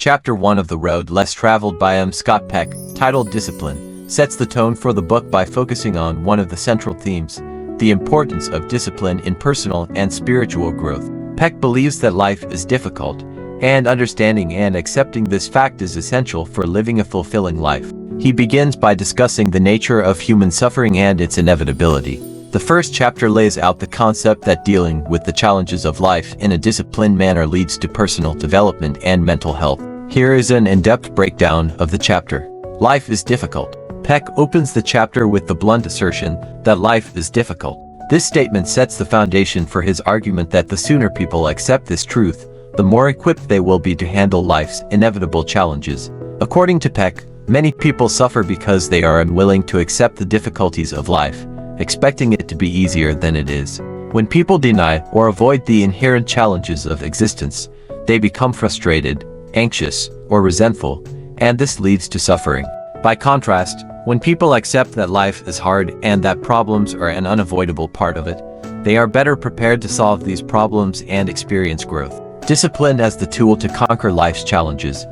Chapter 1 of The Road Less Traveled by Scott Peck, titled Discipline, sets the tone for the book by focusing on one of the central themes, the importance of discipline in personal and spiritual growth. Peck believes that life is difficult, and understanding and accepting this fact is essential for living a fulfilling life. He begins by discussing the nature of human suffering and its inevitability. The first chapter lays out the concept that dealing with the challenges of life in a disciplined manner leads to personal development and mental health. Here is an in-depth breakdown of the chapter. Life is difficult. Peck opens the chapter with the blunt assertion that life is difficult. This statement sets the foundation for his argument that the sooner people accept this truth, the more equipped they will be to handle life's inevitable challenges. According to Peck, many people suffer because they are unwilling to accept the difficulties of life, expecting it to be easier than it is. When people deny or avoid the inherent challenges of existence, they become frustrated, anxious, or resentful, and this leads to suffering. By contrast, when people accept that life is hard and that problems are an unavoidable part of it, they are better prepared to solve these problems and experience growth. Discipline as the tool to conquer life's challenges.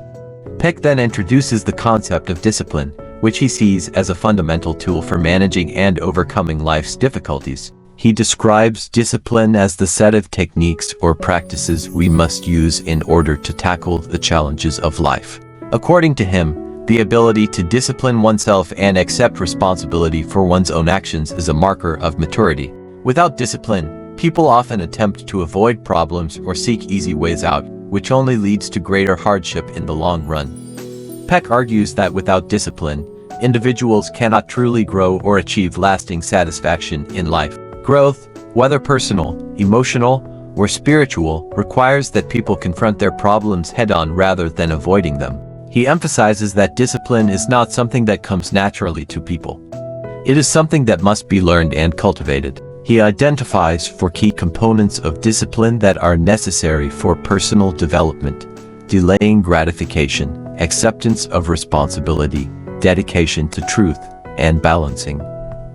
Peck then introduces the concept of discipline, which he sees as a fundamental tool for managing and overcoming life's difficulties. He describes discipline as the set of techniques or practices we must use in order to tackle the challenges of life. According to him, the ability to discipline oneself and accept responsibility for one's own actions is a marker of maturity. Without discipline, people often attempt to avoid problems or seek easy ways out, which only leads to greater hardship in the long run. Peck argues that without discipline, individuals cannot truly grow or achieve lasting satisfaction in life. Growth, whether personal, emotional, or spiritual, requires that people confront their problems head-on rather than avoiding them. He emphasizes that discipline is not something that comes naturally to people. It is something that must be learned and cultivated. He identifies four key components of discipline that are necessary for personal development: delaying gratification, acceptance of responsibility, dedication to truth, and balancing.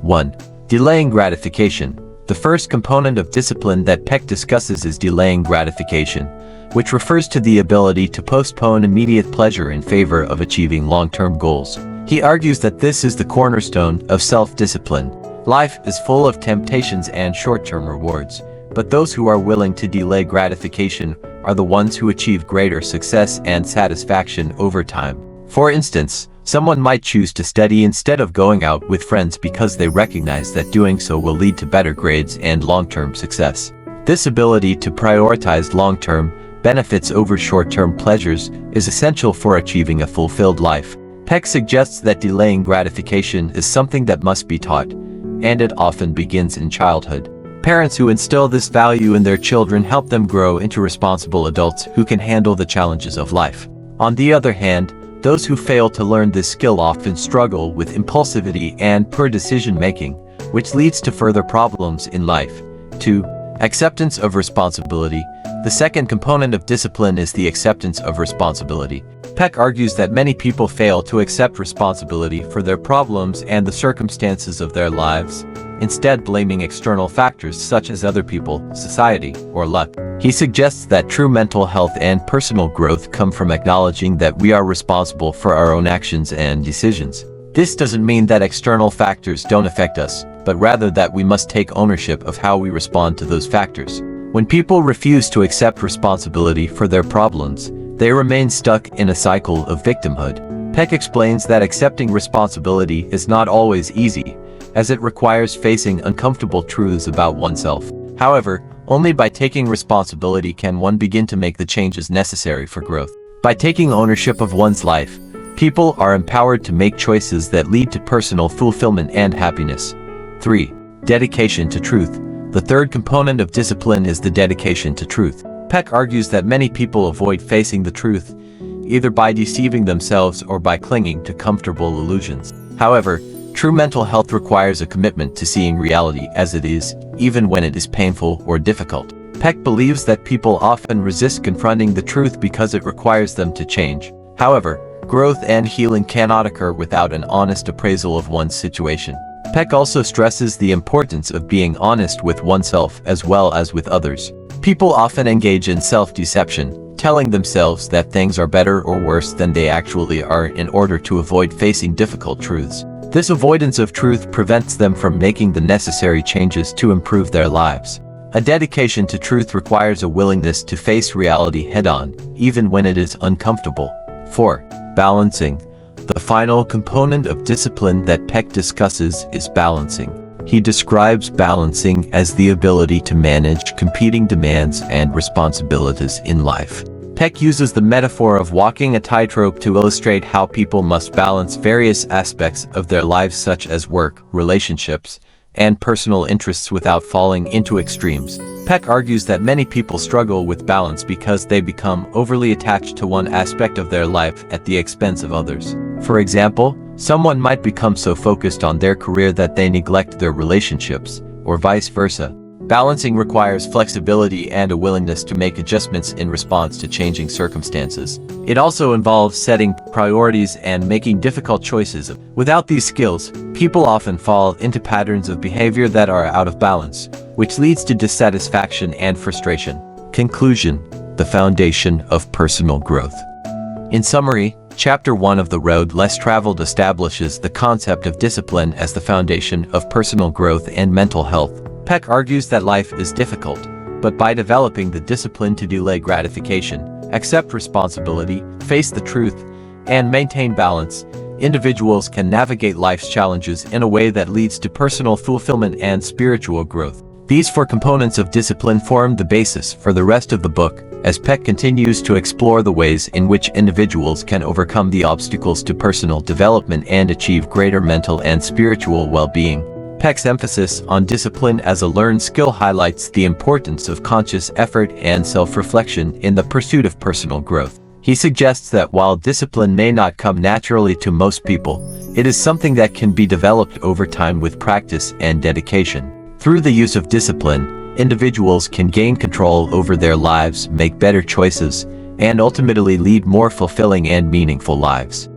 1. Delaying gratification. The first component of discipline that Peck discusses is delaying gratification, which refers to the ability to postpone immediate pleasure in favor of achieving long-term goals. He argues that this is the cornerstone of self-discipline. Life is full of temptations and short-term rewards, but those who are willing to delay gratification are the ones who achieve greater success and satisfaction over time. For instance, someone might choose to study instead of going out with friends because they recognize that doing so will lead to better grades and long-term success. This ability to prioritize long-term benefits over short-term pleasures is essential for achieving a fulfilled life. Peck suggests that delaying gratification is something that must be taught, and it often begins in childhood. Parents who instill this value in their children help them grow into responsible adults who can handle the challenges of life. On the other hand, those who fail to learn this skill often struggle with impulsivity and poor decision-making, which leads to further problems in life. 2. Acceptance of responsibility. The second component of discipline is the acceptance of responsibility. Peck argues that many people fail to accept responsibility for their problems and the circumstances of their lives, instead blaming external factors such as other people, society, or luck. He suggests that true mental health and personal growth come from acknowledging that we are responsible for our own actions and decisions. This doesn't mean that external factors don't affect us, but rather that we must take ownership of how we respond to those factors. When people refuse to accept responsibility for their problems, they remain stuck in a cycle of victimhood. Peck explains that accepting responsibility is not always easy, as it requires facing uncomfortable truths about oneself. However, only by taking responsibility can one begin to make the changes necessary for growth. By taking ownership of one's life, people are empowered to make choices that lead to personal fulfillment and happiness. 3. Dedication to truth. The third component of discipline is the dedication to truth. Peck argues that many people avoid facing the truth, either by deceiving themselves or by clinging to comfortable illusions. However, true mental health requires a commitment to seeing reality as it is, even when it is painful or difficult. Peck believes that people often resist confronting the truth because it requires them to change. However, growth and healing cannot occur without an honest appraisal of one's situation. Peck also stresses the importance of being honest with oneself as well as with others. People often engage in self-deception, telling themselves that things are better or worse than they actually are in order to avoid facing difficult truths. This avoidance of truth prevents them from making the necessary changes to improve their lives. A dedication to truth requires a willingness to face reality head-on, even when it is uncomfortable. 4. Balancing. The final component of discipline that Peck discusses is balancing. He describes balancing as the ability to manage competing demands and responsibilities in life. Peck uses the metaphor of walking a tightrope to illustrate how people must balance various aspects of their lives such as work, relationships, and personal interests without falling into extremes. Peck argues that many people struggle with balance because they become overly attached to one aspect of their life at the expense of others. For example, someone might become so focused on their career that they neglect their relationships, or vice versa. Balancing requires flexibility and a willingness to make adjustments in response to changing circumstances. It also involves setting priorities and making difficult choices. Without these skills, people often fall into patterns of behavior that are out of balance, which leads to dissatisfaction and frustration. Conclusion: the foundation of personal growth. In summary, Chapter 1 of The Road Less Traveled establishes the concept of discipline as the foundation of personal growth and mental health. Peck argues that life is difficult, but by developing the discipline to delay gratification, accept responsibility, face the truth, and maintain balance, individuals can navigate life's challenges in a way that leads to personal fulfillment and spiritual growth. These 4 components of discipline form the basis for the rest of the book, as Peck continues to explore the ways in which individuals can overcome the obstacles to personal development and achieve greater mental and spiritual well-being. Peck's emphasis on discipline as a learned skill highlights the importance of conscious effort and self-reflection in the pursuit of personal growth. He suggests that while discipline may not come naturally to most people, it is something that can be developed over time with practice and dedication. Through the use of discipline, individuals can gain control over their lives, make better choices, and ultimately lead more fulfilling and meaningful lives.